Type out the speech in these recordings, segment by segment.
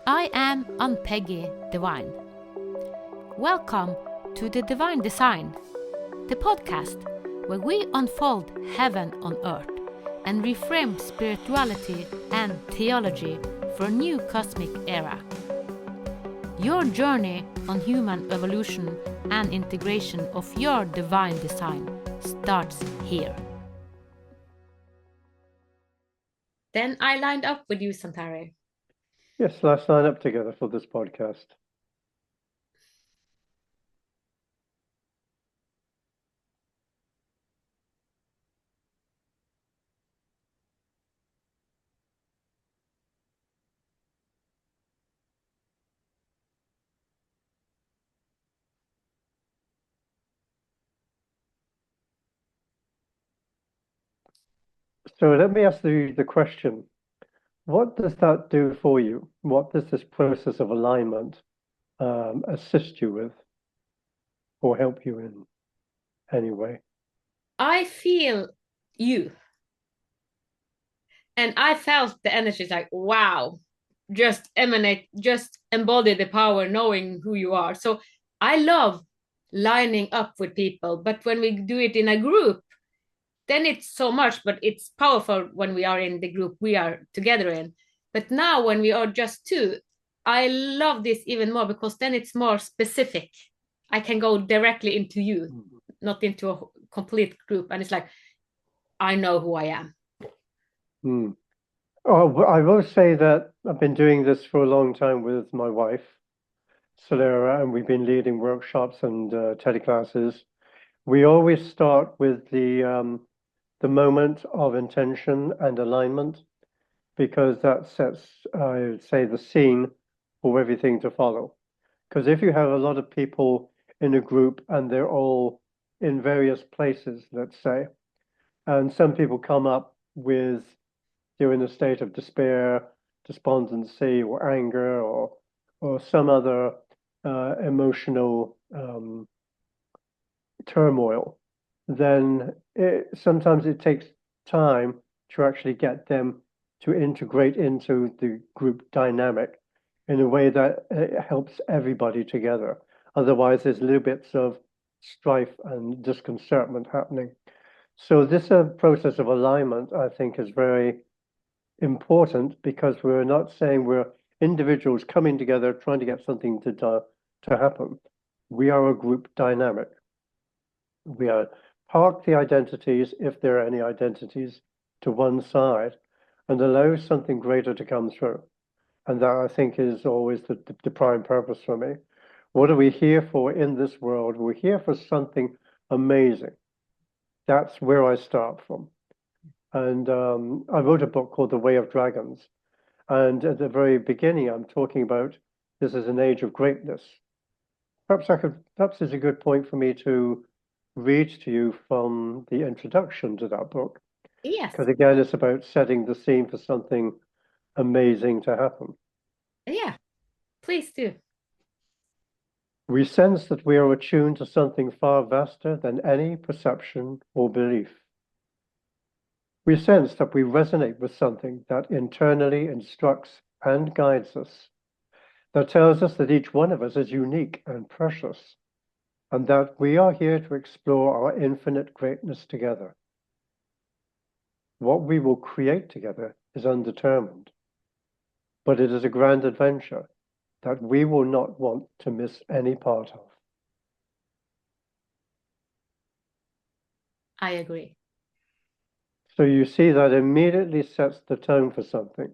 I am Ann-Peggy Divine. Welcome to the Divine Design, the podcast where we unfold heaven on earth and reframe spirituality and theology for a new cosmic era. Your journey on human evolution and integration of your divine design starts here. Then I lined up with you, Santari. Yes, let's line up together for this podcast. So let me ask you the question. What does that do for you? What does this process of alignment assist you with or help you in any way? I feel you. And I felt the energy like, wow, just emanate, just embody the power, knowing who you are. So I love lining up with people, but when we do it in a group, then it's so much, but it's powerful when we are in the group we are together in. But now when we are just two, I love this even more because then it's more specific. I can go directly into you, not into a complete group. And it's like, I know who I am. Mm. Oh, I will say that I've been doing this for a long time with my wife, Solera, and we've been leading workshops and teleclasses. We always start with the moment of intention and alignment, because that sets, I would say, the scene for everything to follow. Because if you have a lot of people in a group and they're all in various places, let's say, and some people come up with, they're in a state of despair, despondency, or anger, or some other emotional turmoil, then sometimes it takes time to actually get them to integrate into the group dynamic in a way that helps everybody together. Otherwise, there's little bits of strife and disconcertment happening. So this process of alignment, I think, is very important, because we're not saying we're individuals coming together trying to get something to happen. We are a group dynamic. We park the identities, if there are any identities, to one side and allow something greater to come through. And that, I think, is always the prime purpose for me. What are we here for in this world? We're here for something amazing. That's where I start from. And I wrote a book called The Way of Dragons. And at the very beginning, I'm talking about this is an age of greatness. Perhaps it's a good point for me to read to you from the introduction to that book. Yes. Because again, it's about setting the scene for something amazing to happen. Yeah, please do. We sense that we are attuned to something far vaster than any perception or belief. We sense that we resonate with something that internally instructs and guides us, that tells us that each one of us is unique and precious, and that we are here to explore our infinite greatness together. What we will create together is undetermined, but it is a grand adventure that we will not want to miss any part of. I agree. So you see, that immediately sets the tone for something.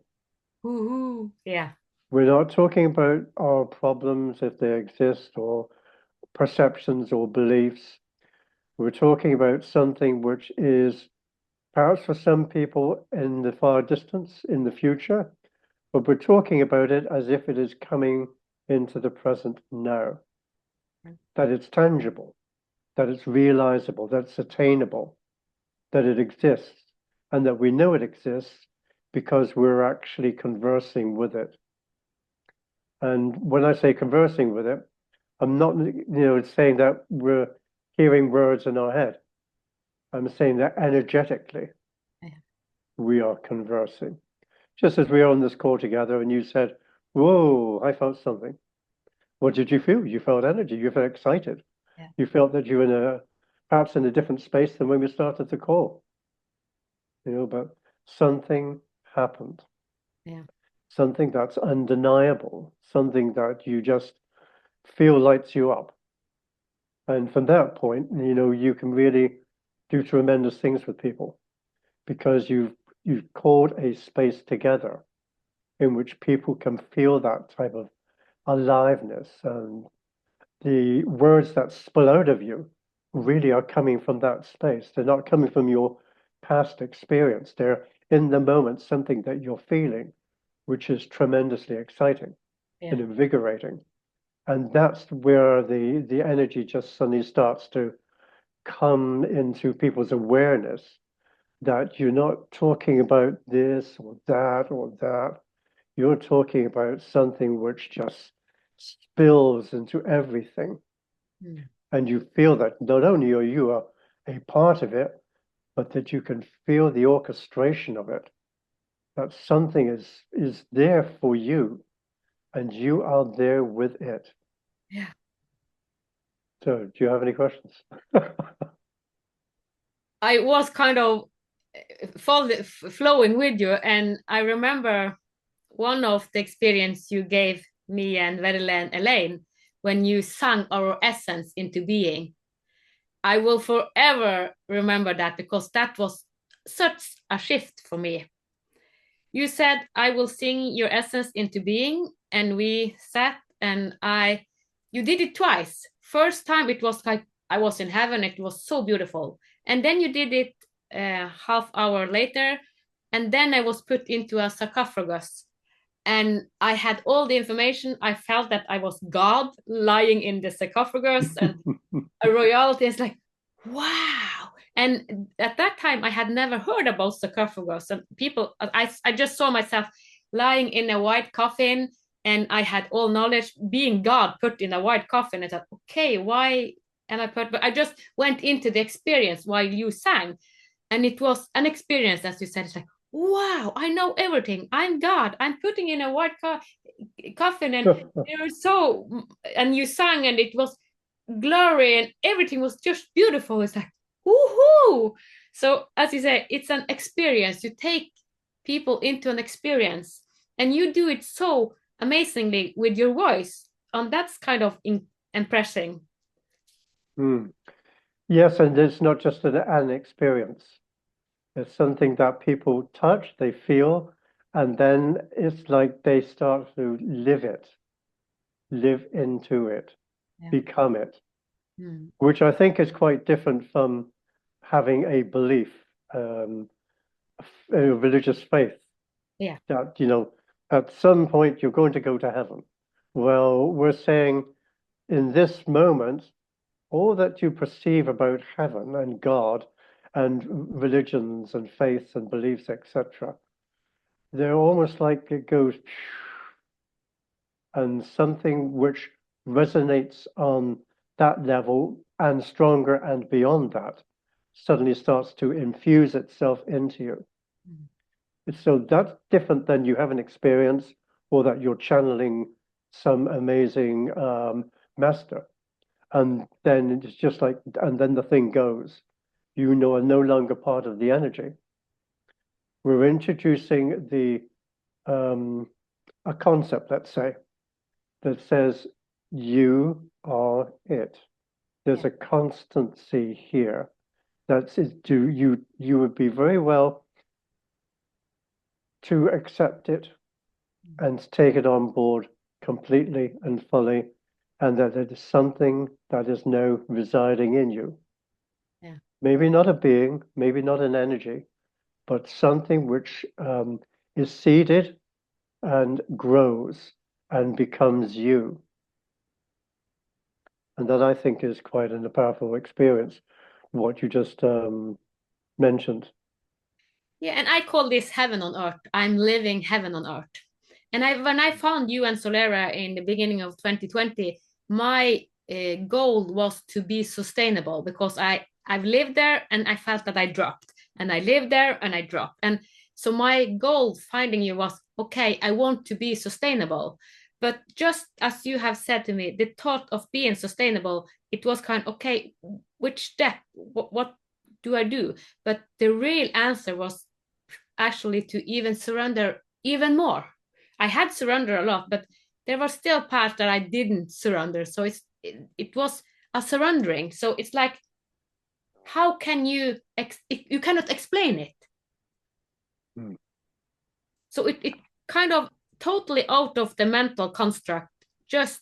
Woohoo. Yeah. We're not talking about our problems, if they exist, or perceptions or beliefs. We're talking about something which is perhaps for some people in the far distance, in the future, but we're talking about it as if it is coming into the present now, that it's tangible, that it's realizable, that it's attainable, that it exists, and that we know it exists because we're actually conversing with it. And when I say conversing with it, I'm not, saying that we're hearing words in our head. I'm saying that energetically, we are conversing. Just as we are on this call together, and you said, Whoa, I felt something. What did you feel? You felt energy. You felt excited. Yeah. You felt that you were perhaps in a different space than when we started the call. But something happened. Yeah. Something that's undeniable. Something that you just feel lights you up. And from that point, you can really do tremendous things with people because you've called a space together in which people can feel that type of aliveness, and the words that spill out of you really are coming from that space. They're not coming from your past experience. They're in the moment something that you're feeling, which is tremendously exciting Yeah. and invigorating. And that's where the energy just suddenly starts to come into people's awareness that you're not talking about this or that or that. You're talking about something which just spills into everything. Mm. And you feel that not only are you a part of it, but that you can feel the orchestration of it, that something is there for you and you are there with it. Yeah. So, do you have any questions? I was kind of flowing with you, and I remember one of the experience you gave me and Verle and Elaine when you sang our essence into being. I will forever remember that because that was such a shift for me. You said, I will sing your essence into being, and we sat and you did it twice. First time it was like I was in heaven, it was so beautiful. And then you did it half hour later, and then I was put into a sarcophagus and I had all the information. I felt that I was God lying in the sarcophagus and a royalty. It's like, wow. And at that time, I had never heard about sarcophagus. And people, I just saw myself lying in a white coffin, and I had all knowledge, being God put in a white coffin. I thought, okay, why am I put? But I just went into the experience while you sang, and it was an experience, as you said. It's like, wow, I know everything. I'm God. I'm putting in a white coffin, and you're so, and you sang, and it was glory, and everything was just beautiful. It's like, woohoo! So, as you say, it's an experience. You take people into an experience, and you do it so amazingly with your voice, and that's kind of impressing. Hmm. Yes, and it's not just an experience. It's something that people touch, they feel, and then it's like they start to live it, live into it, Yeah. become it, Mm. which I think is quite different from having a belief, um, a religious faith Yeah. that, at some point you're going to go to heaven. Well, we're saying in this moment, all that you perceive about heaven and God and religions and faiths and beliefs, etc., they're almost like it goes and something which resonates on that level and stronger and beyond that suddenly starts to infuse itself into you. Mm. So that's different than you have an experience or that you're channeling some amazing master. And then it's just like, and then the thing goes. You know, are no longer part of the energy. We're introducing um, a concept, let's say, that says you are it. There's Yeah. a constancy here. That's it. You would be very well to accept it and take it on board completely and fully, and that it is something that is now residing in you. Yeah. Maybe not a being, maybe not an energy, but something which is seeded and grows and becomes you. And that I think is quite a powerful experience, what you just mentioned. Yeah, and I call this heaven on earth. I'm living heaven on earth. And when I found you and Solera in the beginning of 2020, my goal was to be sustainable because I've lived there and I felt that I dropped, and I lived there and I dropped. And so my goal finding you was, okay, I want to be sustainable. But just as you have said to me, the thought of being sustainable, it was kind of, okay, which step, what do I do? But the real answer was actually to even surrender even more. I had surrendered a lot, but there were still parts that I didn't surrender. So it was a surrendering. So it's like, how can you you cannot explain it? Mm. So it kind of totally out of the mental construct, just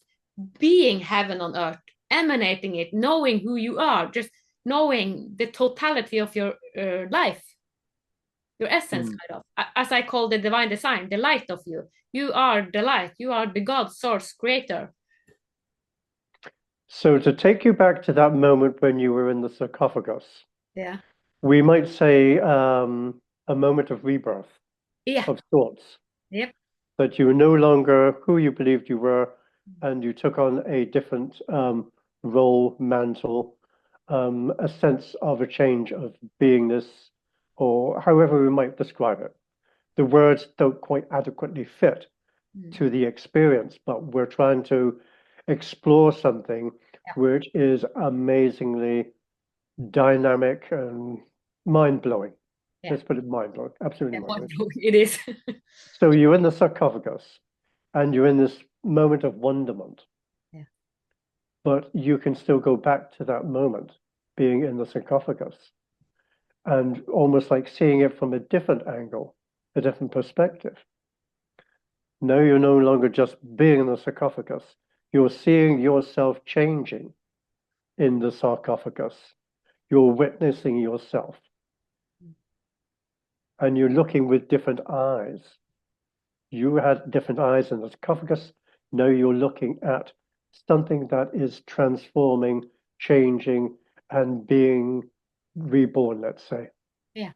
being heaven on earth, emanating it, knowing who you are, just knowing the totality of your life, your essence, Mm. kind of, as I call the divine design, the light of you. You are the light, you are the God, source, creator. So to take you back to that moment when you were in the sarcophagus, Yeah. we might say a moment of rebirth Yeah. of sorts, Yep. that you were no longer who you believed you were, and you took on a different role, mantle, a sense of a change of beingness, or however we might describe it. The words don't quite adequately fit Mm. to the experience, but we're trying to explore something Yeah. which is amazingly dynamic and mind-blowing. Yeah. Let's put it mind-blowing, absolutely Yeah. mind-blowing. It is. So you're in the sarcophagus and you're in this moment of wonderment, Yeah. but you can still go back to that moment being in the sarcophagus and almost like seeing it from a different angle, a different perspective. No, you're no longer just being in the sarcophagus. You're seeing yourself changing in the sarcophagus. You're witnessing yourself and you're looking with different eyes. You had different eyes in the sarcophagus. Now you're looking at something that is transforming, changing, and being reborn, let's say. Yeah.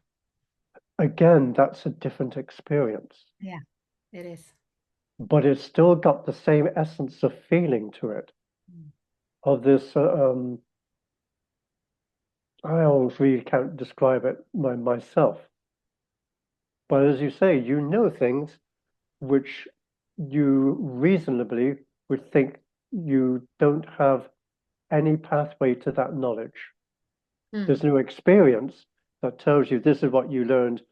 Again, that's a different experience, Yeah. It is. but it's still got the same essence of feeling to it, Mm. of this I always really can't describe it myself. But as you say, you know things which you reasonably would think you don't have any pathway to that knowledge. Mm. There's no experience that tells you this is what you learned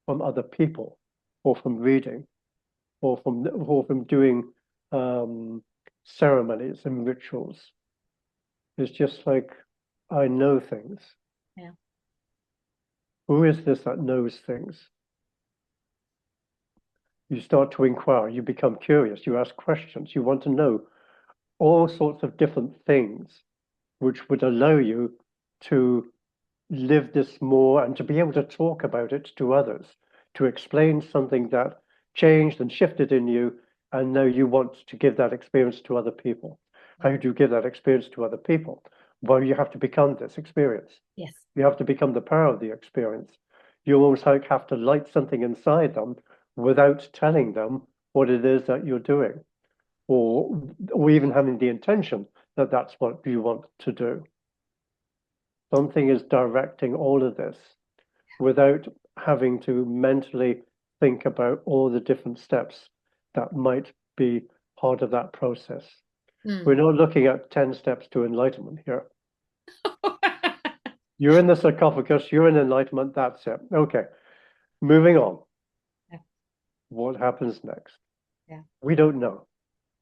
from other people or from reading or from doing ceremonies and rituals. It's just like I know things. Yeah. Who is this that knows things? You start to inquire, you become curious, you ask questions, you want to know all sorts of different things which would allow you to live this more and to be able to talk about it to others, to explain something that changed and shifted in you, and now you want to give that experience to other people. Yeah. How do you give that experience to other people? Well, you have to become this experience. Yes. You have to become the power of the experience. You almost like have to light something inside them without telling them what it is that you're doing, or even having the intention that that's what you want to do. Something is directing all of this without having to mentally think about all the different steps that might be part of that process. Mm. We're not looking at 10 steps to enlightenment here. You're in the sarcophagus, you're in enlightenment, that's it. Okay, moving on. Yeah. What happens next? Yeah. We don't know.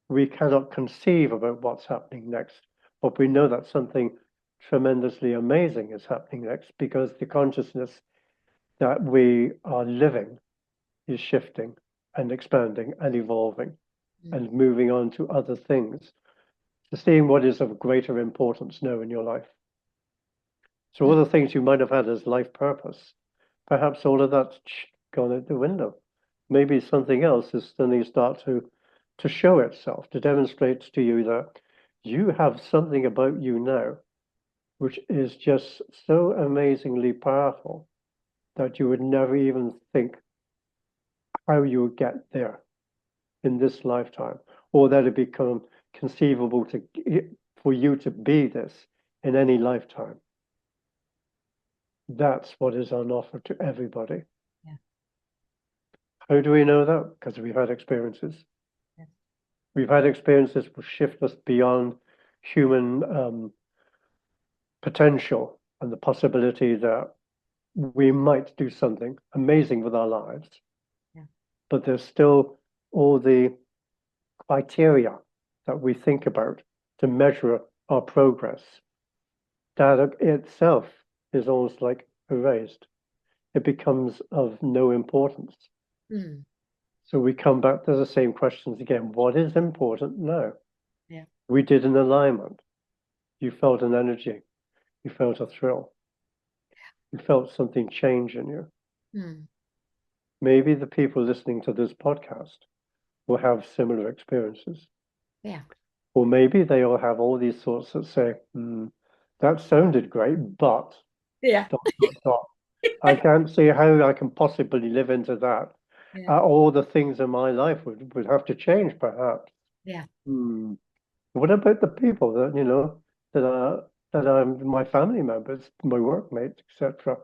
We cannot conceive about what's happening next, but we know that something tremendously amazing is happening next because the consciousness that we are living is shifting and expanding and evolving Mm. and moving on to other things, to seeing what is of greater importance now in your life. So all Mm. the things you might have had as life purpose, perhaps all of that's gone out the window. Maybe something else is suddenly start to show itself, to demonstrate to you that you have something about you now which is just so amazingly powerful that you would never even think how you would get there in this lifetime, or that it become conceivable to for you to be this in any lifetime. That's what is on offer to everybody. Yeah. How do we know that? Because we've had experiences. Yeah. We've had experiences which shift us beyond human potential and the possibility that we might do something amazing with our lives. Yeah. But there's still all the criteria that we think about to measure our progress. That itself is almost like erased. It becomes of no importance. Mm. So we come back to the same questions again. What is important now? Yeah. We did an alignment. You felt an energy. You felt a thrill. You felt something change in you. Mm. Maybe the people listening to this podcast will have similar experiences. Yeah. Or maybe they all have all these thoughts that say, that sounded great, but Yeah. dot, dot, dot. I can't see how I can possibly live into that. Yeah. All the things in my life would have to change, perhaps. Yeah. Hmm. What about the people that, that are my family members, my workmates, etc.?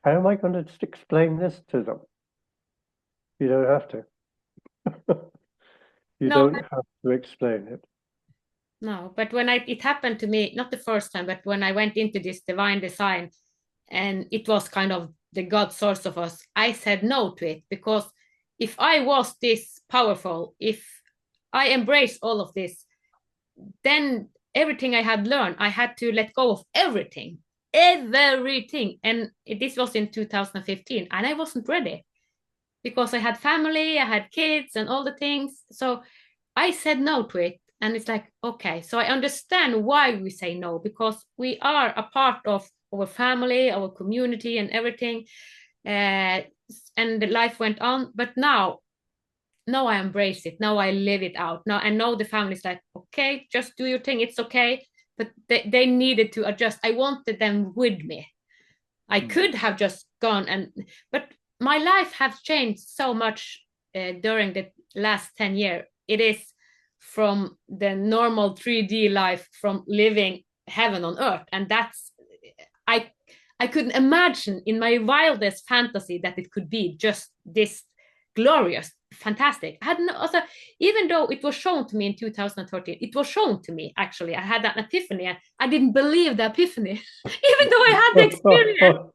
How am I going to explain this to them? You don't have to. You No, don't have to explain it. no, but when it happened to me, not the first time, but when I went into this divine design and it was kind of the God source of us, I said no to it because if I was this powerful, if I embraced all of this, then everything I had learned, I had to let go of everything, everything. And this was in 2015, and I wasn't ready because I had family, I had kids, and all the things. So I said no to it. And it's like, okay, so I understand why we say no, because we are a part of our family, our community, and everything. Uh, and the life went on. But now I embrace it. Now I live it out. Now I know the family's like, okay, just do your thing. It's okay. But they needed to adjust. I wanted them with me. I could have just gone but my life has changed so much during the last 10 years. It is from the normal 3D life, from living heaven on earth. And I, I couldn't imagine in my wildest fantasy that it could be just this glorious, fantastic. I had no, also, even though it was shown to me in 2013, it was shown to me actually. I had that epiphany and I didn't believe the epiphany, even though I had the experience.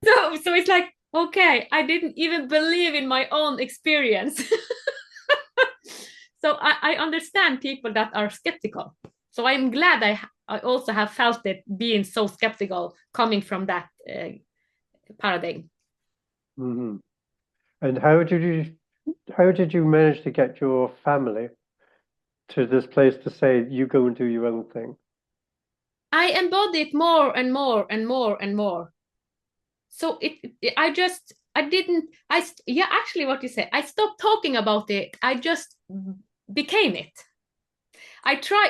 So it's like, okay, I didn't even believe in my own experience. So I understand people that are skeptical. So I'm glad I also have felt it being so skeptical coming from that paradigm. Mhm. And how did you manage to get your family to this place to say you go and do your own thing? I embody it more and more and more and more. So I just, I didn't, yeah, actually what you say, I stopped talking about it. I just became it.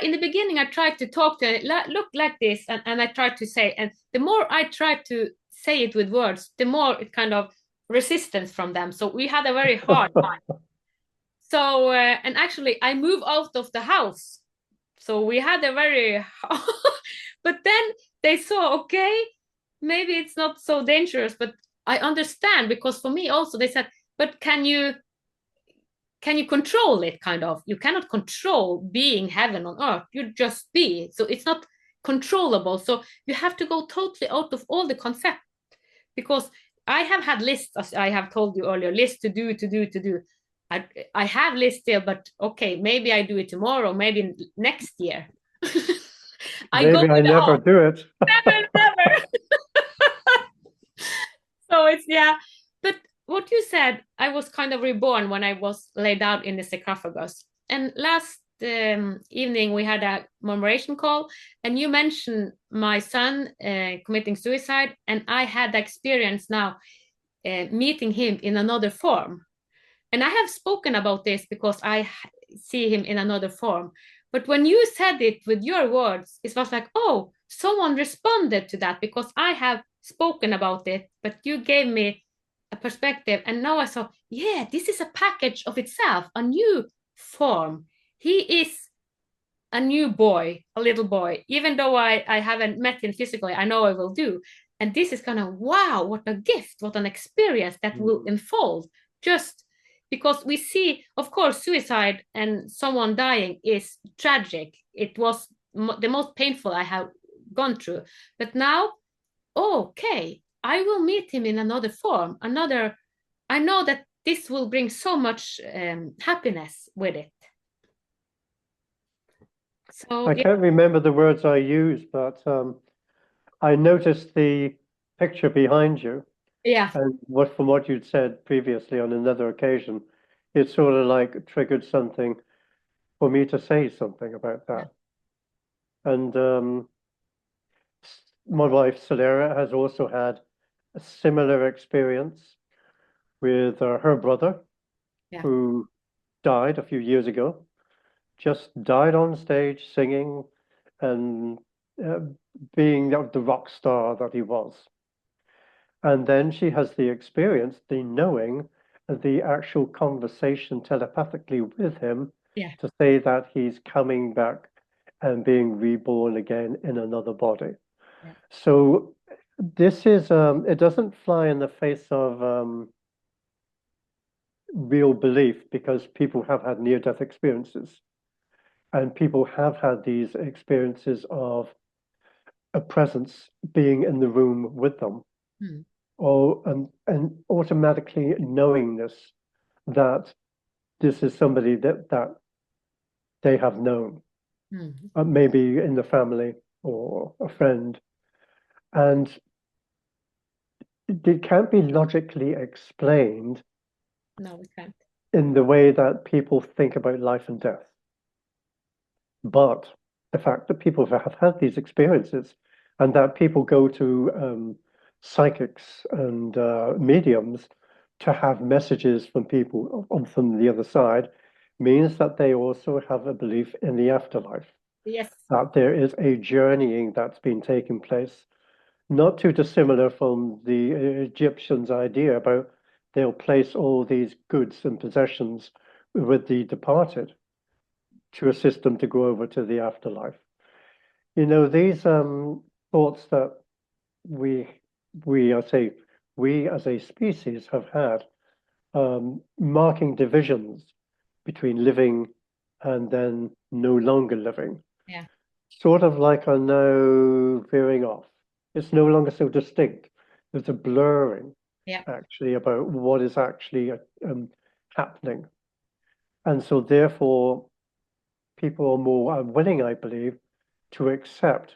In the beginning, I tried to talk to it, look like this, and I tried to say, and the more I tried to say it with words, the more it kind of resistance from them. So we had a very hard time. So, and actually, I moved out of the house. So we had a very, but then they saw, okay, maybe it's not so dangerous, but I understand because for me also, they said, but can you control it, kind of? You cannot control being heaven on earth. You just be. So it's not controllable. So you have to go totally out of all the concept because I have had lists, as I have told you earlier, lists to do, to do, to do. I have lists still, but okay, maybe I do it tomorrow, maybe next year. I go Maybe I with the never do it. never, never. So it's, yeah. But what you said, I was kind of reborn when I was laid out in the sarcophagus. And last evening we had a commemoration call, and you mentioned my son committing suicide, and I had the experience now meeting him in another form. And I have spoken about this because I see him in another form. But when you said it with your words, it was like, oh, someone responded to that because I have spoken about it, but you gave me a perspective. And now I saw, yeah, this is a package of itself, a new form. He is a new boy, a little boy, even though I haven't met him physically, I know I will do. And this is kind of, wow, what a gift, what an experience that will unfold. just because we see, of course, suicide and someone dying is tragic. It was the most painful I have gone through. But now, okay, I will meet him in another form, another. I know that this will bring so much happiness with it. So I yeah, can't remember the words I used, but I noticed the picture behind you, yeah, and from what you'd said previously on another occasion, it sort of like triggered something for me to say something about yeah, that. And my wife, Solera, has also had a similar experience with her brother, yeah, who died a few years ago, just died on stage singing and uh, being the rock star that he was. And then she has the experience, the knowing, the actual conversation telepathically with him yeah, to say that he's coming back and being reborn again in another body. yeah, So this is it doesn't fly in the face of real belief because people have had near-death experiences and people have had these experiences of a presence being in the room with them mm, or and automatically knowingness that this is somebody that they have known, mm. maybe in the family or a friend, and it can't be logically explained No, we can't. in the way that people think about life and death. But the fact that people have had these experiences and that people go to psychics and mediums to have messages from people from the other side means that they also have a belief in the afterlife, Yes. that there is a journeying that's been taking place, not too dissimilar from the Egyptians' idea about they'll place all these goods and possessions with the departed to assist them to go over to the afterlife. You know, these thoughts that we I say we as a species have had, marking divisions between living and then no longer living, Yeah, sort of like are now veering off. It's no longer so distinct. There's a blurring yeah. actually about what is actually happening. And so therefore people are more willing, I believe, to accept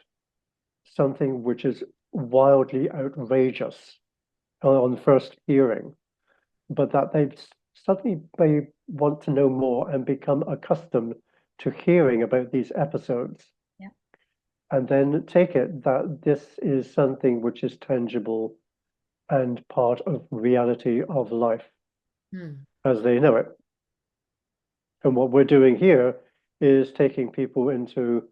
something which is wildly outrageous on first hearing, but that they suddenly may want to know more and become accustomed to hearing about these episodes, Yeah. and then take it that this is something which is tangible and part of reality of life Mm. as they know it. And what we're doing here is taking people into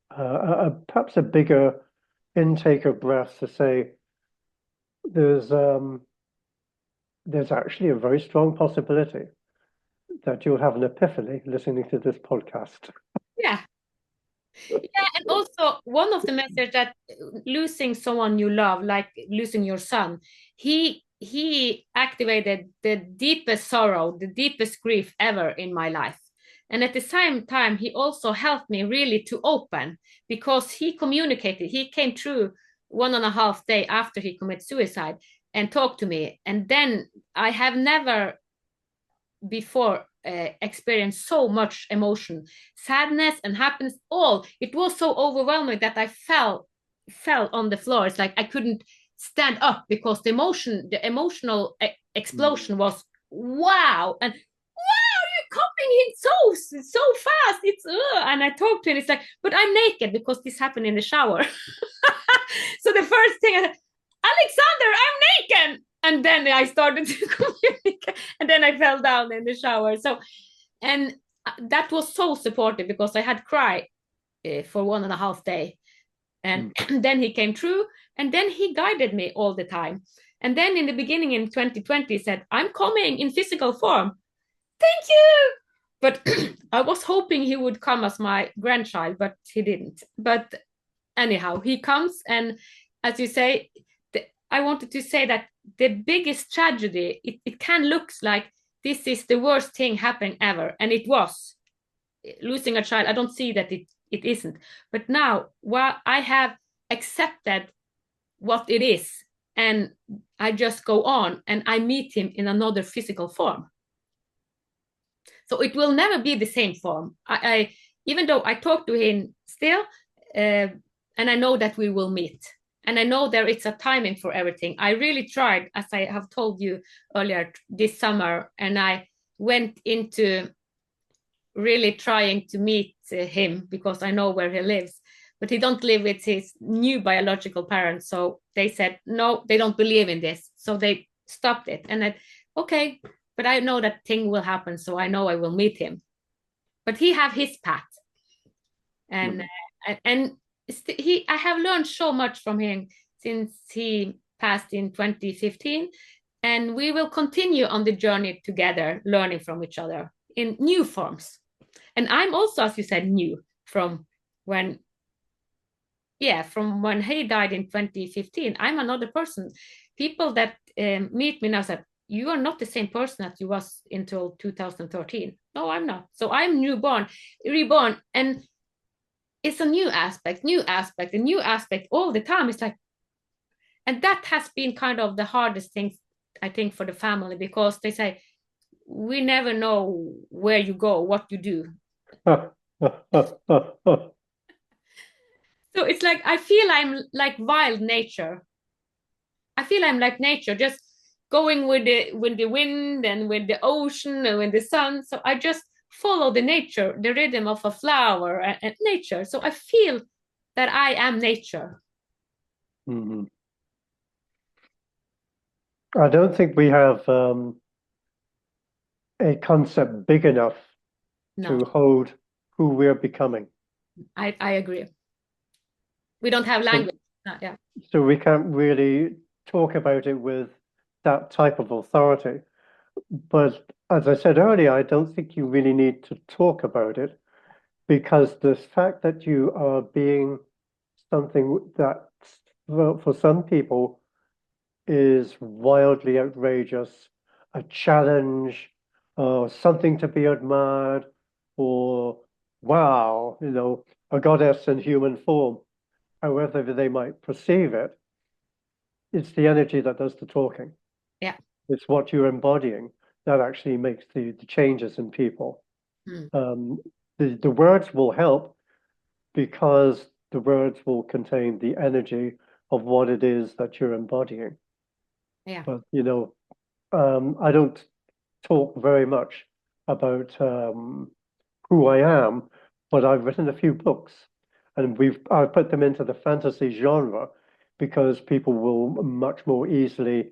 perhaps a bigger intake of breath to say there's um, there's actually a very strong possibility that you'll have an epiphany listening to this podcast. Yeah. Yeah, and also one of the messages that losing someone you love, like losing your son, he activated the deepest sorrow, the deepest grief ever in my life. And at the same time, he also helped me really to open because he communicated. He came through 1.5 days after he committed suicide and talked to me. And then I have never before experienced so much emotion, sadness and happiness. All it was so overwhelming that I fell on the floor. It's like I couldn't stand up because the emotional explosion was wow. And wow, you're coming in so fast. It's and I talked to him. It's like, but I'm naked because this happened in the shower. So the first thing I said, Alexander, I'm naked. And then I started to communicate, and then I fell down in the shower. So, and that was so supportive because I had cried for 1.5 days, and Mm. then he came through, and then he guided me all the time. And then in the beginning in 2020, he said, "I'm coming in physical form." Thank you. But I was hoping he would come as my grandchild, but he didn't. But anyhow, he comes, and as you say, I wanted to say that the biggest tragedy, it can look like this is the worst thing happening ever, and it was losing a child. I don't see that it isn't, but now while I have accepted what it is, and I just go on and I meet him in another physical form. So it will never be the same form. I even though I talk to him still, and I know that we will meet, and I know there is a timing for everything. I really tried, as I have told you earlier this summer, and I went into really trying to meet him because I know where he lives, but he don't live with his new biological parents. So they said no, they don't believe in this, so they stopped it. And I, okay, but I know that thing will happen, so I know I will meet him. But he have his path, and and he, I have learned so much from him since he passed in 2015, and we will continue on the journey together, learning from each other in new forms. And I'm also, as you said, new from when, yeah, from when he died in 2015. I'm another person. People that meet me now said, you are not the same person that you was until 2013. No, I'm not. So I'm newborn, reborn, and it's a new aspect, a new aspect all the time. It's like, and that has been kind of the hardest thing, I think, for the family, because they say, we never know where you go, what you do. So it's like I feel I'm like wild nature. I feel I'm like nature, just going with the wind and with the ocean and with the sun. So I just follow the nature, the rhythm of a flower and nature. So I feel that I am nature. Mhm. I don't think we have a concept big enough No, to hold who we're becoming. I agree. We don't have So, language. Yeah. so we can't really talk about it with that type of authority. But as I said earlier, I don't think you really need to talk about it because the fact that you are being something that, well, for some people is wildly outrageous, a challenge, or something to be admired, or wow, a goddess in human form, however they might perceive it, it's the energy that does the talking. Yeah. It's what you're embodying that actually makes the changes in people. Mm. Um, the words will help because the words will contain the energy of what it is that you're embodying. Yeah. But, I don't talk very much about who I am, but I've written a few books and I've put them into the fantasy genre because people will much more easily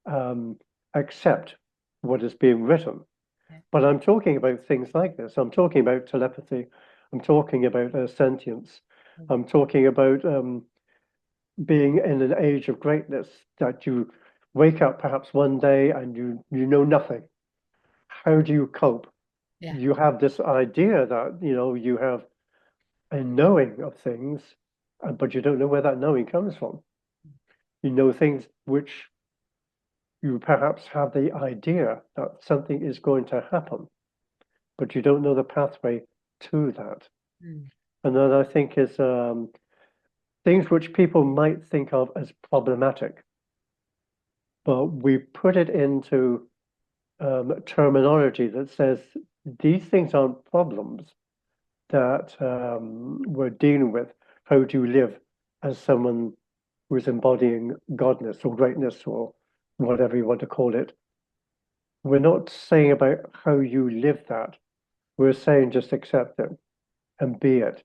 um, accept what is being written. Yeah. But I'm talking about things like this. I'm talking about telepathy. I'm talking about sentience. Mm. I'm talking about being in an age of greatness that you wake up perhaps one day and you know nothing. How do you cope? Yeah. You have this idea that you have a knowing of things, but you don't know where that knowing comes from. You know things which you perhaps have the idea that something is going to happen, but you don't know the pathway to that. Mm. And then I think is things which people might think of as problematic, but we put it into terminology that says these things aren't problems that we're dealing with. How do you live as someone who is embodying godness or greatness or whatever you want to call it? We're not saying about how you live that. We're saying just accept it and be it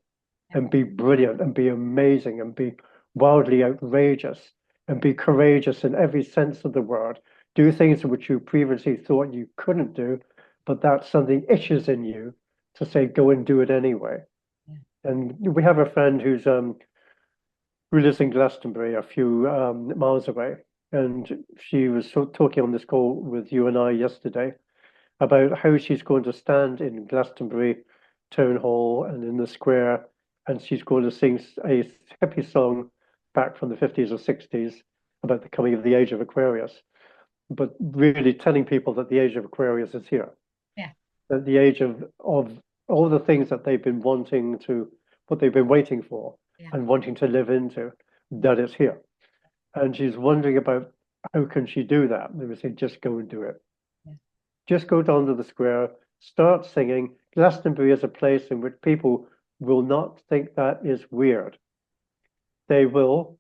Yeah. and be brilliant and be amazing and be wildly outrageous and be courageous in every sense of the word. Do things which you previously thought you couldn't do, but that something itches in you to say, go and do it anyway. Yeah. And we have a friend who lives in Glastonbury, a few miles away, and she was talking on this call with you and I yesterday about how she's going to stand in Glastonbury Town Hall and in the square, and she's going to sing a hippie song back from the 50s or 60s about the coming of the age of Aquarius. but really telling people that the age of Aquarius is here. Yeah. That the age of all the things that they've been wanting to, what they've been waiting for Yeah. and wanting to live into, that it's here. And she's wondering about how can she do that? And they would say, just go and do it. Yeah. Just go down to the square, start singing. Glastonbury is a place in which people will not think that is weird. They will,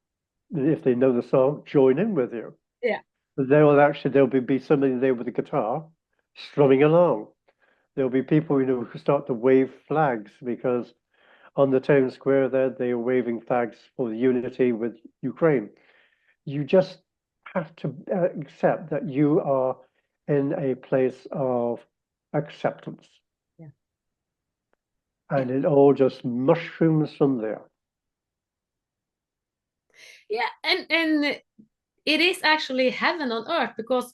if they know the song, join in with you. Yeah. There'll be somebody there with a guitar strumming along. There'll be people, who start to wave flags because on the town square there, they are waving flags for unity with Ukraine. You just have to accept that you are in a place of acceptance. Yeah. And it all just mushrooms from there. Yeah, and it is actually heaven on earth, because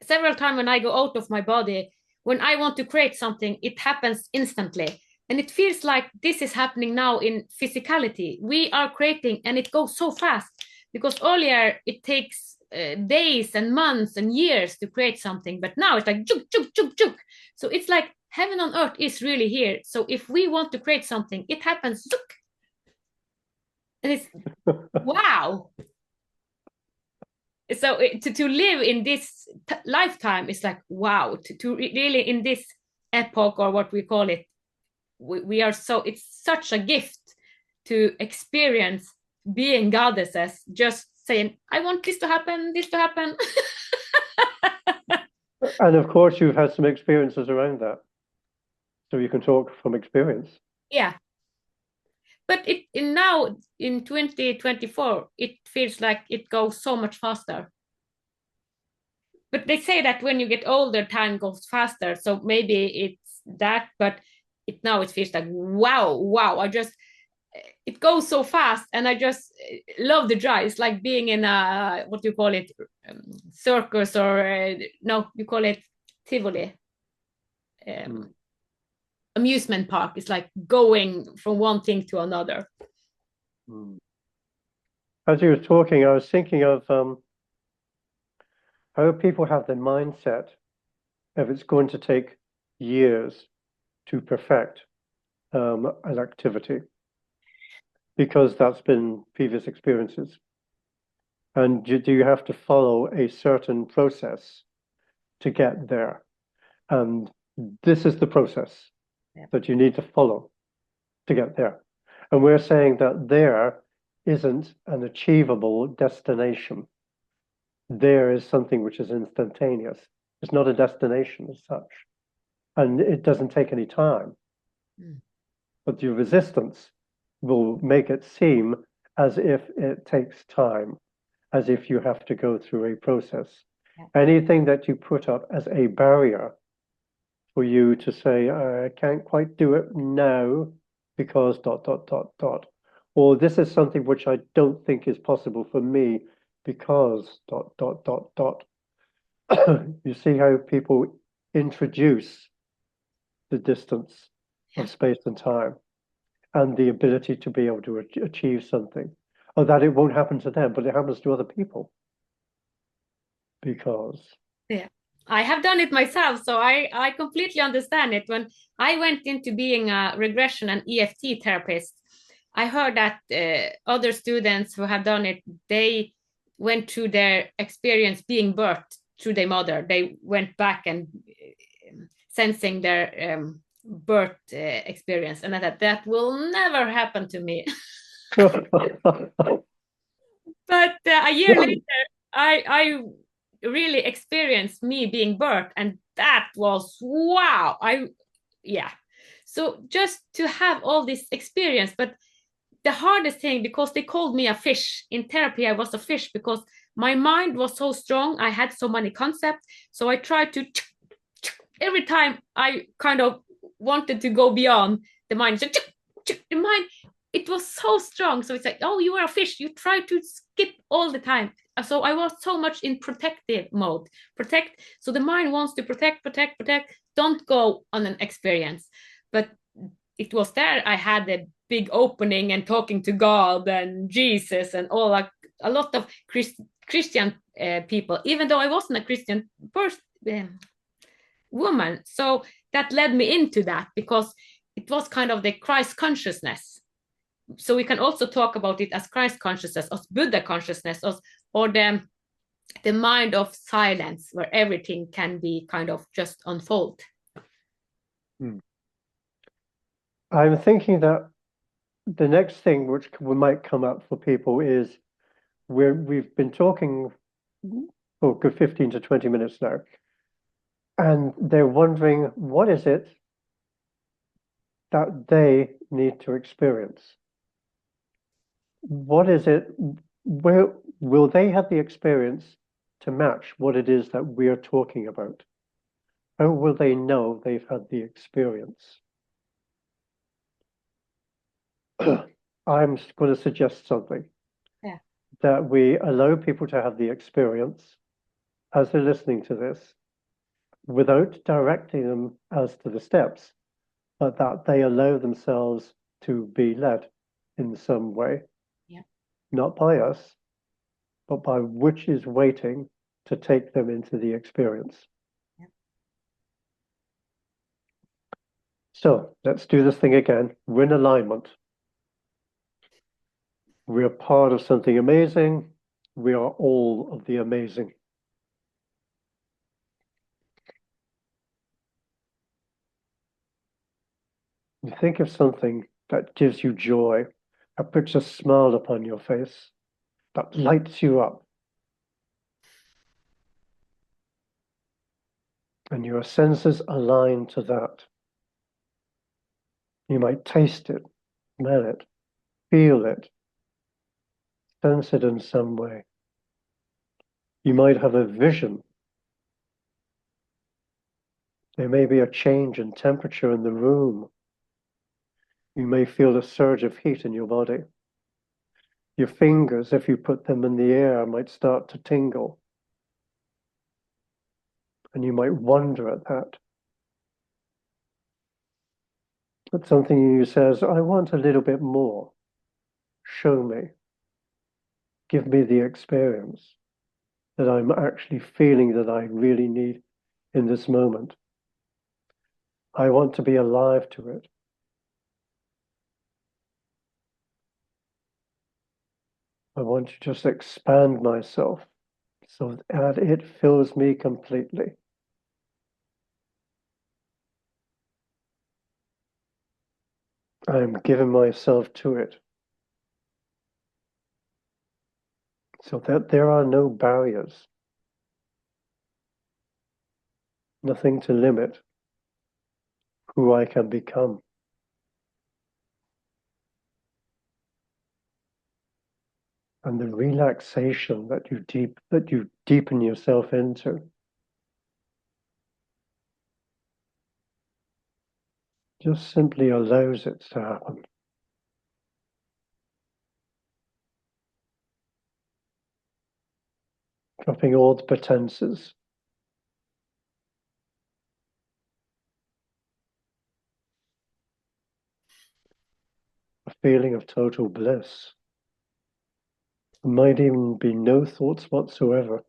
several times when I go out of my body, when I want to create something, it happens instantly. And it feels like this is happening now in physicality. We are creating and it goes so fast, because earlier it takes days and months and years to create something, but now it's like juk, juk, juk, juk. So it's like heaven on earth is really here. So if we want to create something, it happens juk. And it's wow. So to live in this lifetime is like wow. To really in this epoch, or what we call it, we are so, it's such a gift to experience being goddesses, just saying I want this to happen, this to happen. And of course, you've had some experiences around that. So you can talk from experience. Yeah, but now in 2024 it feels like it goes so much faster. But they say that when you get older, time goes faster. So maybe it's that, but it feels like wow. It goes so fast, and I just love the drive. It's like being in a, what do you call it, circus, or no, you call it Tivoli, amusement park. It's like going from one thing to another. As you were talking, I was thinking of how people have the mindset if it's going to take years to perfect an activity, because that's been previous experiences. And do you have to follow a certain process to get there? And this is the process that you need to follow to get there. And we're saying that there isn't an achievable destination. There is something which is instantaneous. It's not a destination as such. And it doesn't take any time. But your resistance will make it seem as if it takes time, as if you have to go through a process. Anything that you put up as a barrier for you to say, I can't quite do it now because ... Or this is something which I don't think is possible for me because ... You see how people introduce the distance of space and time and the ability to be able to achieve something, or that it won't happen to them, but it happens to other people. Because I have done it myself, so I completely understand it. When I went into being a regression and EFT therapist, I heard that other students who have done it, they went through their experience being birthed through their mother. They went back and sensing their birth experience, and I thought that will never happen to me. But a year later, I really experienced me being birthed, and that was wow. So just to have all this experience. But the hardest thing, because they called me a fish in therapy, I was a fish because my mind was so strong, I had so many concepts, so I tried to every time I kind of wanted to go beyond the mind, so the mind, it was so strong. So it's like, oh, you are a fish, you try to skip all the time. So I was so much in protective mode. Protect. So the mind wants to protect. Don't go on an experience. But it was there. I had a big opening and talking to God and Jesus and all that a lot of Christian people, even though I wasn't a Christian person, woman. So that led me into that because it was kind of the Christ consciousness. So we can also talk about it as Christ consciousness, as Buddha consciousness, or the mind of silence, where everything can be kind of just unfold. I'm thinking that the next thing which might come up for people is we've been talking for a good 15 to 20 minutes now, and they're wondering what is it that they need to experience? What is it? Where will they have the experience to match what it is that we're talking about? How will they know they've had the experience? I'm going to suggest something. Yeah. That we allow people to have the experience as they're listening to this without directing them as to the steps, but that they allow themselves to be led in some way. Yeah. Not by us, but by which is waiting to take them into the experience. Yeah. So let's do this thing again. We're in alignment. We're part of something amazing. We are all of the amazing. You think of something that gives you joy, that puts a smile upon your face, that lights you up. And your senses align to that. You might taste it, smell it, feel it, sense it in some way. You might have a vision. There may be a change in temperature in the room. You may feel a surge of heat in your body. Your fingers, if you put them in the air, might start to tingle. And you might wonder at that. But something in you says, I want a little bit more. Show me. Give me the experience that I'm actually feeling that I really need in this moment. I want to be alive to it. I want to just expand myself so that it fills me completely. I'm giving myself to it so that there are no barriers, nothing to limit who I can become. And the relaxation that you deepen yourself into just simply allows it to happen. Dropping all the pretenses. A feeling of total bliss. There might even be no thoughts whatsoever.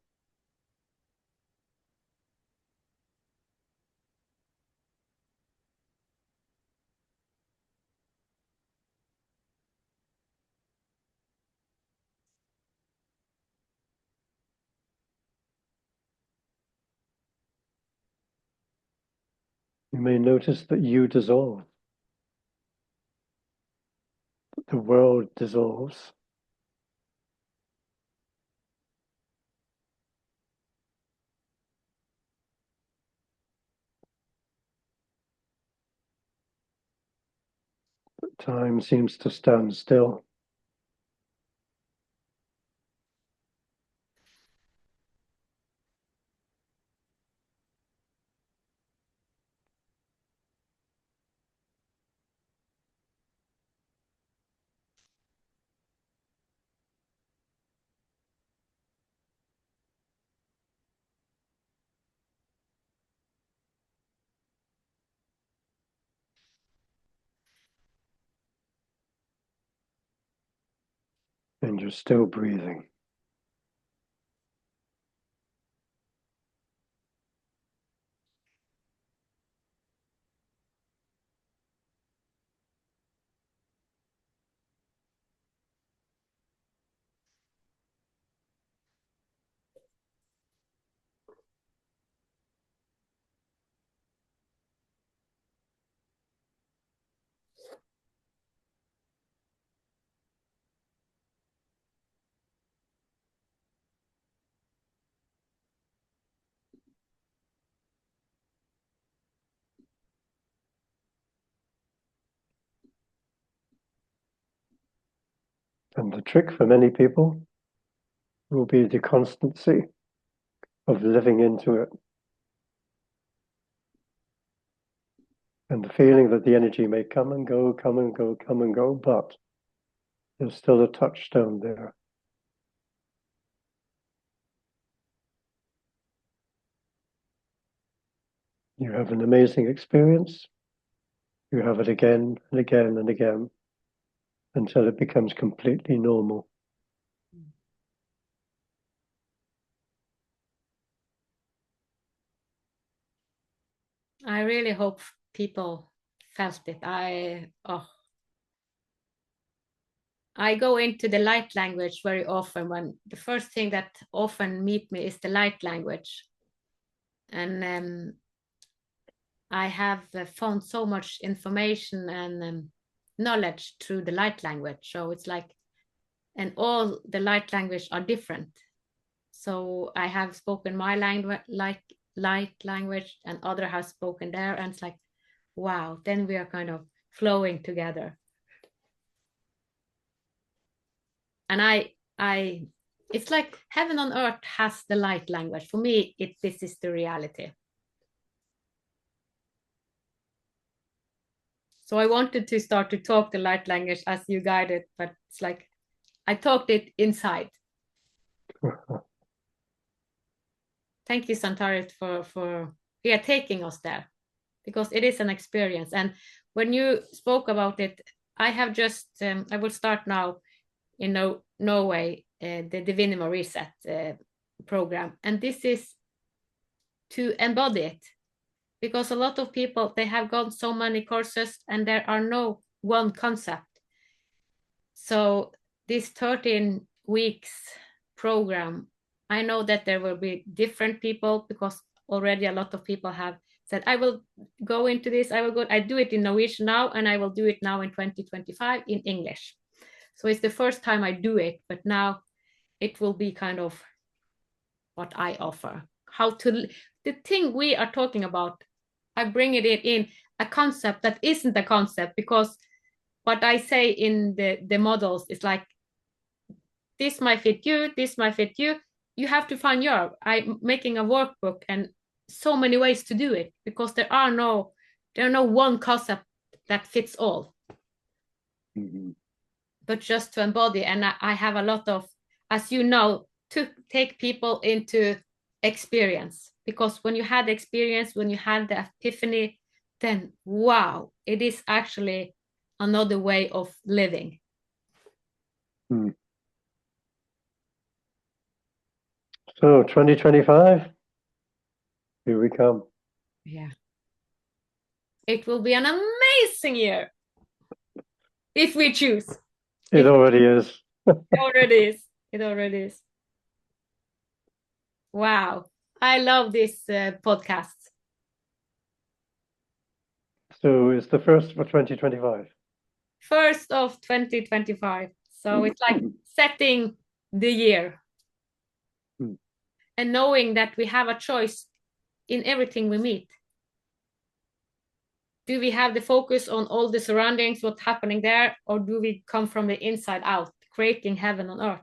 You may notice that you dissolve, that the world dissolves. That time seems to stand still. And you're still breathing. And the trick for many people will be the constancy of living into it. And the feeling that the energy may come and go, come and go, come and go, but there's still a touchstone there. You have an amazing experience. You have it again and again and again until it becomes completely normal. I really hope people felt it. I go into the light language very often. When the first thing that often meet me is the light language, and I have found so much information and knowledge through the light language. So it's like, and all the light language are different. So I have spoken my language, like light language, and other have spoken there, and it's like, wow. Then we are kind of flowing together. And it's like heaven on earth has the light language. For me, this is the reality. So I wanted to start to talk the light language as you guided, but it's like I talked it inside. Thank you, Santari, for taking us there, because it is an experience. And when you spoke about it, I have just I will start now in Norway, the Divinity Reset program, and this is to embody it, because a lot of people, they have gone so many courses and there are no one concept. So this 13 weeks program, I know that there will be different people, because already a lot of people have said, I will go into this, I do it in Norwegian now, and I will do it now in 2025 in English. So it's the first time I do it, but now it will be kind of what I offer. The thing we are talking about, I bring it in a concept that isn't a concept, because what I say in the models is like, this might fit you, this might fit you. You have to find I'm making a workbook and so many ways to do it, because there are no one concept that fits all. Mm-hmm. But just to embody. And I have a lot of, as you know, to take people into experience, because when you had the experience, when you had the epiphany, then wow, it is actually another way of living. So 2025, here we come. Yeah, it will be an amazing year if we choose. It already is. It already is. It already is. Wow, I love this podcast. So it's the first for 2025. First of 2025. So it's like setting the year and knowing that we have a choice in everything we meet. Do we have the focus on all the surroundings, what's happening there, or do we come from the inside out, creating heaven on earth?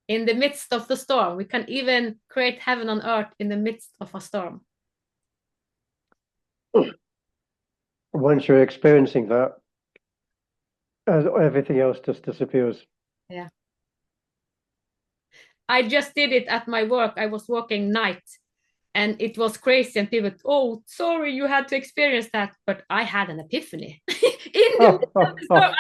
In the midst of the storm, we can even create heaven on earth in the midst of a storm. Once you're experiencing that, everything else just disappears. Yeah. I just did it at my work. I was working night and it was crazy, and people, oh, sorry, you had to experience that. But I had an epiphany in the middle of the storm.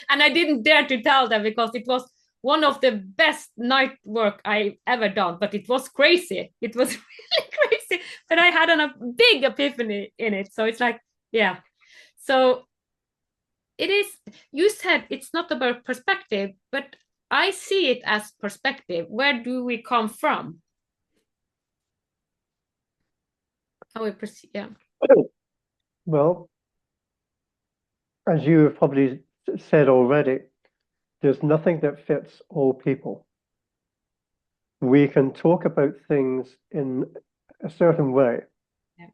And I didn't dare to tell them, because it was one of the best night work I ever done. But it was crazy. It was really crazy. But I had a big epiphany in it. So it's like, yeah. So it is, you said it's not about perspective, but I see it as perspective. Where do we come from? How we perceive, yeah. Well, as you have probably said already, there's nothing that fits all people. We can talk about things in a certain way, Yeah.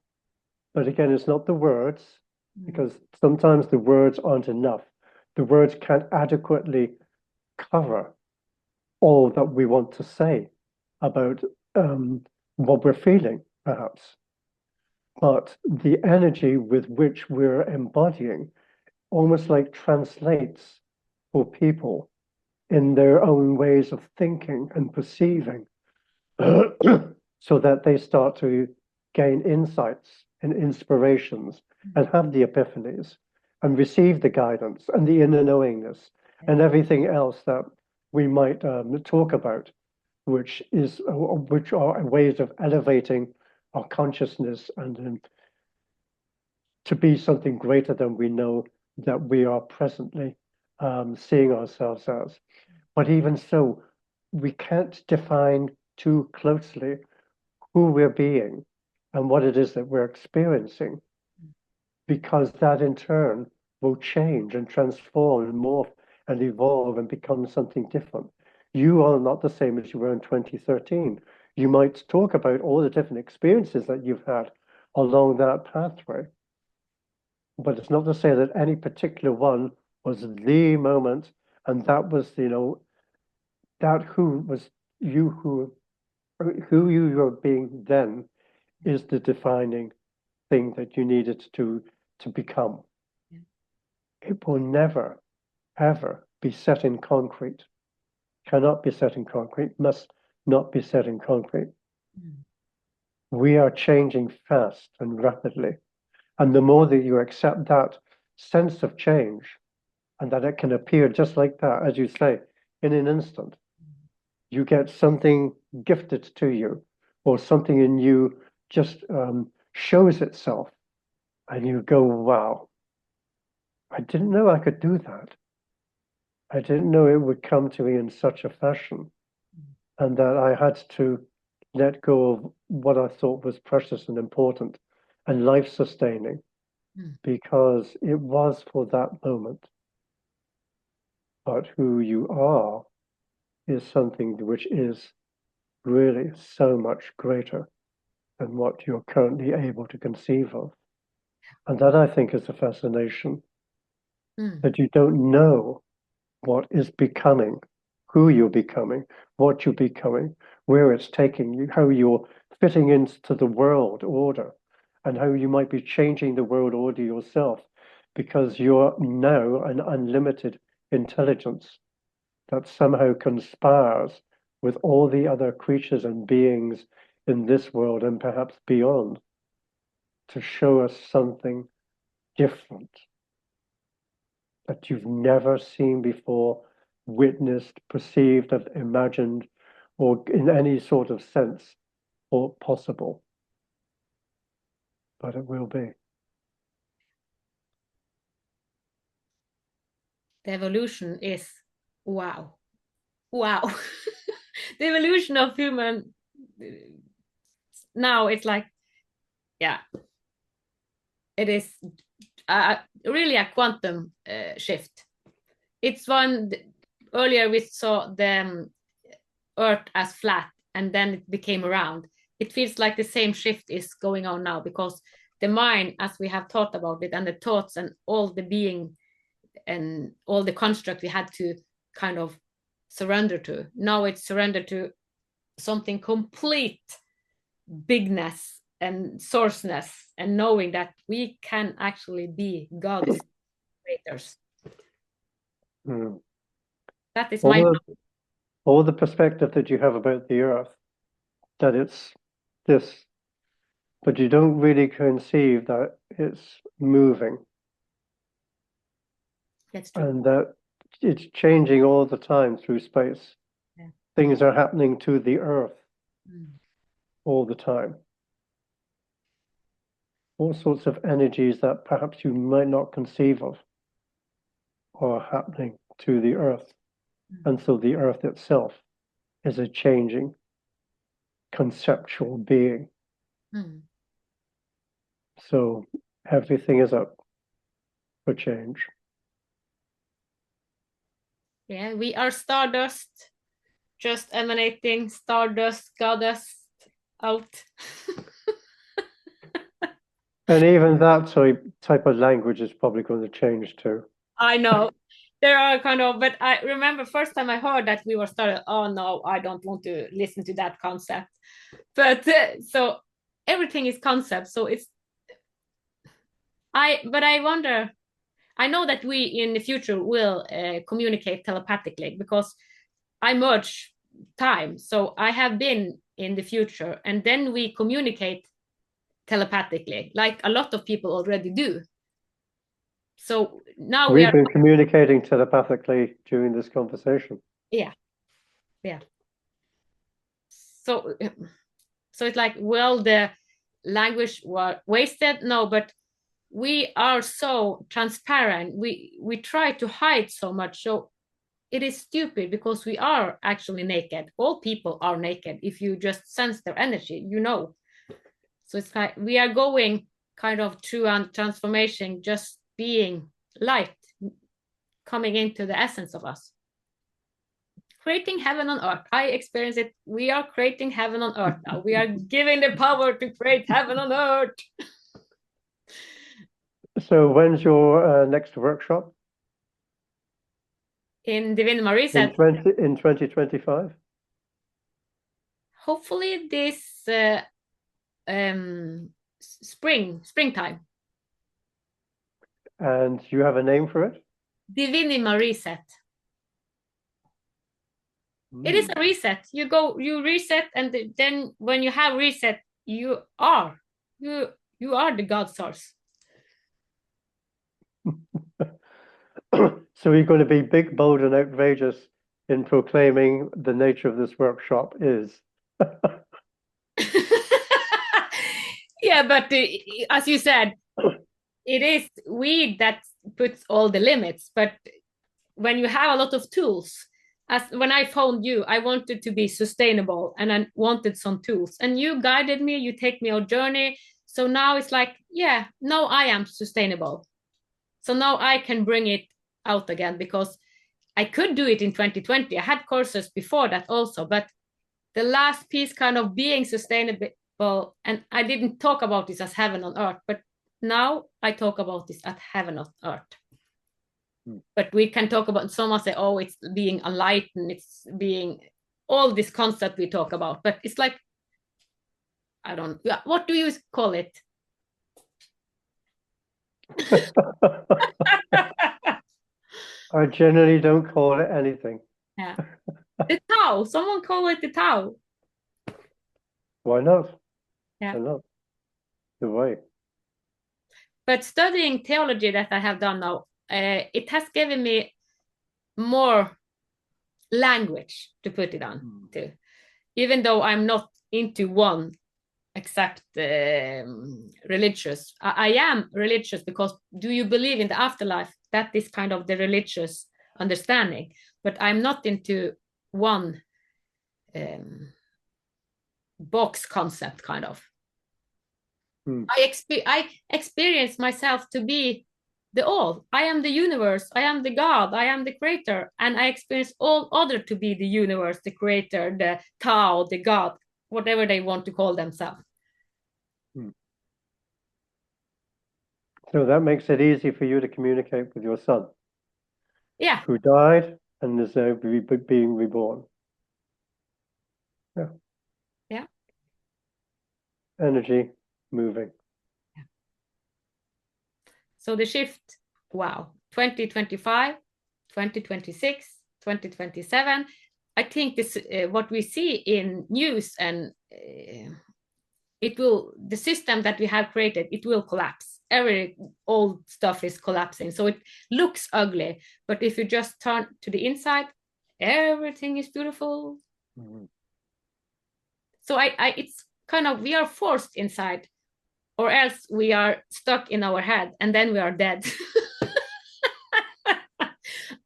but again, it's not the words, because sometimes the words aren't enough. the words can't adequately cover all that we want to say about what we're feeling, perhaps. But the energy with which we're embodying almost like translates for people in their own ways of thinking and perceiving so that they start to gain insights and inspirations and have the epiphanies and receive the guidance and the inner knowingness and everything else that we might talk about, which are ways of elevating our consciousness and to be something greater than we know that we are presently seeing ourselves as. But even so, we can't define too closely who we're being and what it is that we're experiencing, because that in turn will change and transform and morph and evolve and become something different. You are not the same as you were in 2013. You might talk about all the different experiences that you've had along that pathway, but it's not to say that any particular one was the moment, and that was, that who was you who you were being then is the defining thing that you needed to become. Yeah. It will never, ever be set in concrete. Cannot be set in concrete, must not be set in concrete. Mm. We are changing fast and rapidly. And the more that you accept that sense of change and that it can appear just like that, as you say, in an instant, you get something gifted to you or something in you just shows itself and you go, wow, I didn't know I could do that. I didn't know it would come to me in such a fashion and that I had to let go of what I thought was precious and important and life-sustaining because it was for that moment. But who you are is something which is really so much greater than what you're currently able to conceive of. And that I think is the fascination, that you don't know what is becoming, who you're becoming, what you're becoming, where it's taking you, how you're fitting into the world order, and how you might be changing the world order yourself because you're now an unlimited intelligence that somehow conspires with all the other creatures and beings in this world and perhaps beyond to show us something different that you've never seen before, witnessed, perceived, or imagined, or in any sort of sense or possible. But it will be. The evolution is wow. Wow. The evolution of human now, it's like, yeah, it is really a quantum shift. It's one, earlier we saw the earth as flat and then it became round. It feels like the same shift is going on now because the mind, as we have thought about it, and the thoughts and all the being and all the construct we had to kind of surrender to, now it's surrendered to something complete bigness and sourceness, and knowing that we can actually be God's creators. Mm. That is my all the perspective that you have about the earth, that it's this, but you don't really conceive that it's moving. That's true. And that it's changing all the time through space. Yeah. Things are happening to the earth all the time. All sorts of energies that perhaps you might not conceive of are happening to the earth. And so the earth itself is a changing conceptual being. So everything is up for change. Yeah, we are stardust, just emanating stardust, goddess out. And even that type of language is probably going to change too. I know. there are kind of, but I remember first time I heard that we were started, oh no, I don't want to listen to that concept. But so everything is concept. So it's, but I wonder, I know that we in the future will communicate telepathically because I merge time. So I have been in the future and then we communicate telepathically, like a lot of people already do. So now we We've are, been communicating telepathically during this conversation. yeah, yeah. So, so it's like, well, the language was wasted. No, but we are so transparent. We try to hide so much. So it is stupid because we are actually naked. All people are naked. If you just sense their energy, you know. So it's like we are going kind of through a transformation, just being light, coming into the essence of us. Creating heaven on earth. I experience it. We are creating heaven on earth now. We are giving the power to create heaven on earth. So when's your next workshop? In Divinity Marie In said, 2025? hopefully this springtime. And you have a name for it? Divinity Marie set. It is a reset. You go, you reset, and then when you have reset, you are the God source. So you're going to be big, bold, and outrageous in proclaiming the nature of this workshop is. Yeah, but as you said, it is we that puts all the limits. But when you have a lot of tools, as when I found you, I wanted to be sustainable and I wanted some tools. And you guided me, you take me on a journey. So now it's like, yeah, now I am sustainable. So now I can bring it out again because I could do it in 2020. I had courses before that also, but the last piece kind of being sustainable, and I didn't talk about this as heaven on earth, but now I talk about this at heaven on earth. But we can talk about, someone say, oh, it's being enlightened, it's being all this concept we talk about, but it's like, I don't, what do you call it? I generally don't call it anything. Yeah. The Tao, someone call it the Tao. Why not? Yeah. Why not? The way. But studying theology that I have done now, it has given me more language to put it on to, even though I'm not into one exact religious. I am religious because do you believe in the afterlife? That is kind of the religious understanding, but I'm not into one box concept kind of. I experience myself to be the all. I am the universe. I am the God. I am the creator. And I experience all other to be the universe, the creator, the Tao, the God, whatever they want to call themselves. So that makes it easy for you to communicate with your son. Yeah. Who died and is now being reborn. Yeah. Yeah. Energy moving. Yeah. So the shift, wow, 2025, 2026, 2027. I think this what we see in news and it will, the system that we have created, it will collapse. Every old stuff is collapsing. So it looks ugly, but if you just turn to the inside, everything is beautiful. So it's kind of, we are forced inside, or else we are stuck in our head and then we are dead.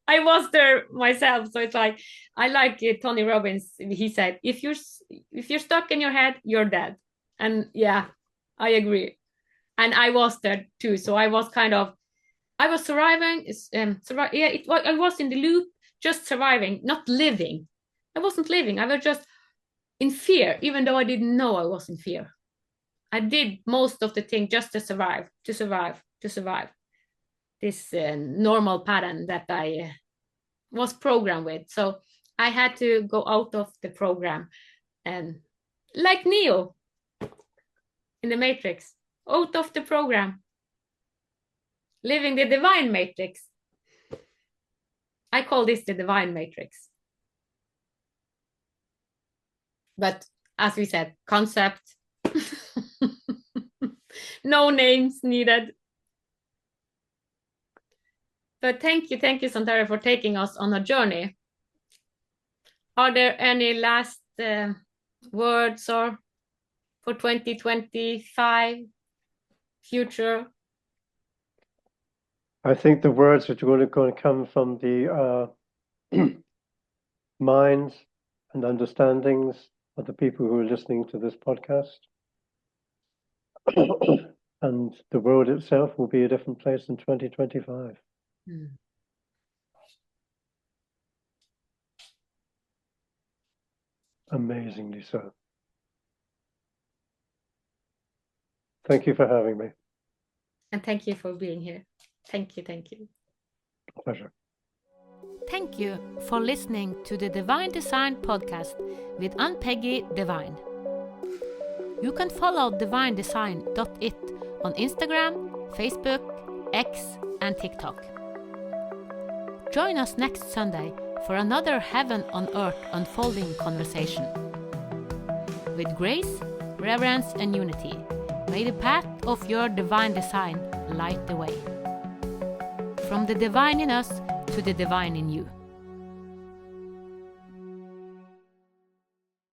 I was there myself, so it's like, I like Tony Robbins. He said, if you're stuck in your head, you're dead. And yeah, I agree. And I was there too. So I was kind of, I was surviving. Yeah, I was in the loop, just surviving, not living. I wasn't living. I was just in fear, even though I didn't know I was in fear. I did most of the thing just to survive, to survive, to survive. This normal pattern that I was programmed with. So I had to go out of the program, and like Neo in the Matrix, out of the program, living the divine matrix. I call this the divine matrix. But as we said, concept, no names needed. But thank you, Santari, for taking us on a journey. Are there any last words or for 2025 future? I think the words that are going to come from the minds and understandings of the people who are listening to this podcast. And the world itself will be a different place in 2025. Amazingly so. Thank you for having me. And thank you for being here. Thank you. Pleasure. Thank you for listening to the Divine Design podcast with Ann-Peggy Divine. You can follow divinedesign.it on Instagram, Facebook, X, and TikTok. Join us next Sunday for another Heaven on Earth unfolding conversation. With grace, reverence, and unity, may the path of your divine design light the way. From the divine in us to the divine in you.